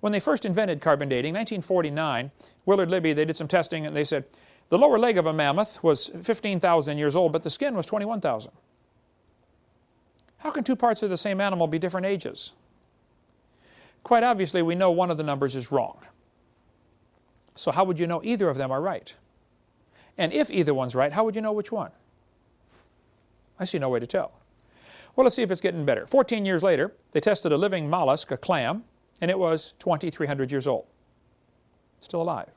When they first invented carbon dating, 1949, Willard Libby, they did some testing and they said the lower leg of a mammoth was 15,000 years old, but the skin was 21,000. How can two parts of the same animal be different ages? Quite obviously, we know one of the numbers is wrong. So how would you know either of them are right? And if either one's right, how would you know which one? I see no way to tell. Well, let's see if it's getting better. 14 years later, they tested a living mollusk, a clam, and it was 2,300 years old. Still alive.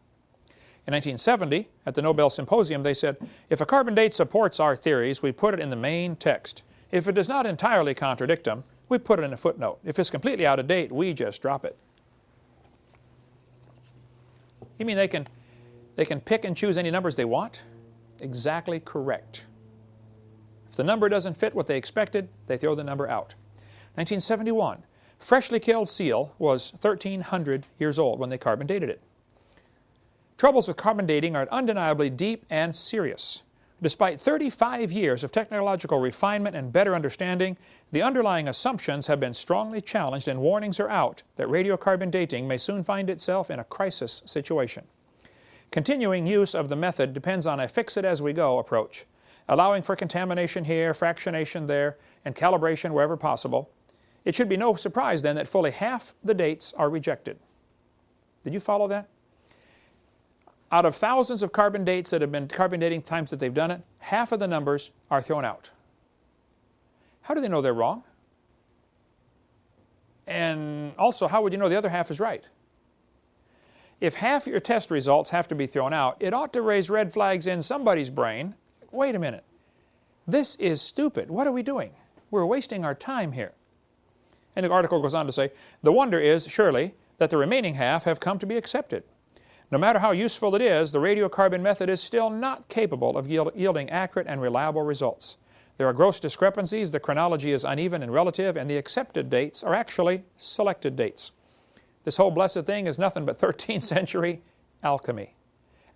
In 1970, at the Nobel Symposium, they said, if a carbon date supports our theories, we put it in the main text. If it does not entirely contradict them, we put it in a footnote. If it's completely out of date, we just drop it. You mean they can pick and choose any numbers they want? Exactly correct. If the number doesn't fit what they expected, they throw the number out. 1971, freshly killed seal was 1,300 years old when they carbon dated it. Troubles with carbon dating are undeniably deep and serious. Despite 35 years of technological refinement and better understanding, the underlying assumptions have been strongly challenged and warnings are out that radiocarbon dating may soon find itself in a crisis situation. Continuing use of the method depends on a fix-it-as-we-go approach, allowing for contamination here, fractionation there, and calibration wherever possible. It should be no surprise then that fully half the dates are rejected. Did you follow that? Out of thousands of carbon dates that have been carbon dating times that they've done it, half of the numbers are thrown out. How do they know they're wrong? And also, how would you know the other half is right? If half your test results have to be thrown out, it ought to raise red flags in somebody's brain. Wait a minute. This is stupid. What are we doing? We're wasting our time here. And the article goes on to say, the wonder is, surely, that the remaining half have come to be accepted. No matter how useful it is, the radiocarbon method is still not capable of yielding accurate and reliable results. There are gross discrepancies, the chronology is uneven and relative, and the accepted dates are actually selected dates. This whole blessed thing is nothing but 13th century alchemy.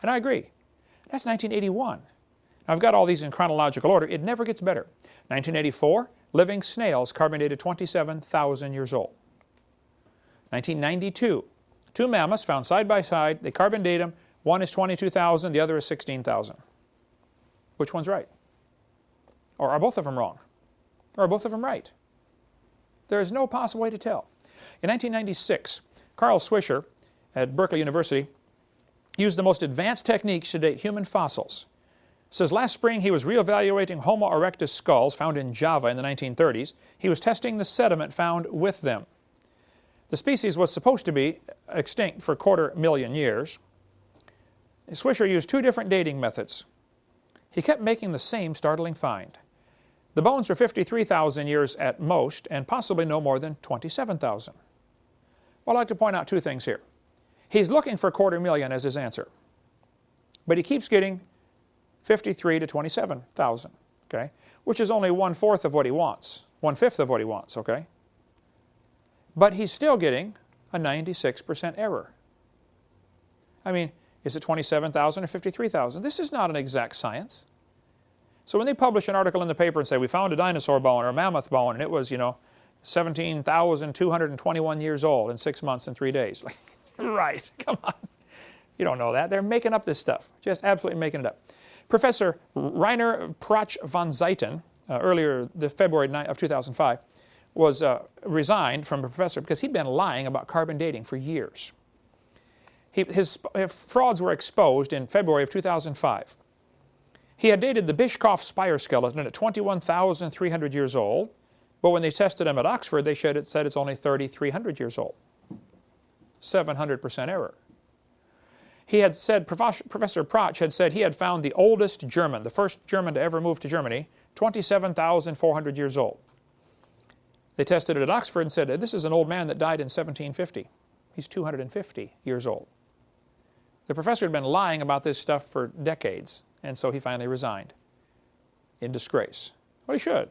And I agree. That's 1981. I've got all these in chronological order. It never gets better. 1984, living snails carbon dated 27,000 years old. 1992, two mammoths found side by side. They carbon date them. One is 22,000, the other is 16,000. Which one's right? Or are both of them wrong? Or are both of them right? There is no possible way to tell. In 1996, Carl Swisher at Berkeley University used the most advanced techniques to date human fossils. It says last spring he was reevaluating Homo erectus skulls found in Java in the 1930s. He was testing the sediment found with them. The species was supposed to be extinct for 250,000 years. Swisher used two different dating methods. He kept making the same startling find. The bones were 53,000 years at most, and possibly no more than 27,000. Well, I'd like to point out two things here. He's looking for 250,000 as his answer, but he keeps getting 53 to 27,000, okay? Which is only 1/4 of what he wants, 1/5 of what he wants, okay? But he's still getting a 96% error. I mean, is it 27,000 or 53,000? This is not an exact science. So when they publish an article in the paper and say, we found a dinosaur bone or a mammoth bone, and it was, 17,221 years old in 6 months and 3 days. Like, right, come on. You don't know that. They're making up this stuff, just absolutely making it up. Professor Rainer Prach von Zeiten, earlier this February of 2005, was resigned from a professor because he'd been lying about carbon dating for years. His frauds were exposed in February of 2005. He had dated the Bishkoff spire skeleton at 21,300 years old, but when they tested him at Oxford, they said it's only 3,300 years old. 700% error. He had said, Professor Prach had said he had found the oldest German, the first German to ever move to Germany, 27,400 years old. They tested it at Oxford and said, this is an old man that died in 1750. He's 250 years old. The professor had been lying about this stuff for decades, and so he finally resigned in disgrace. Well, he should.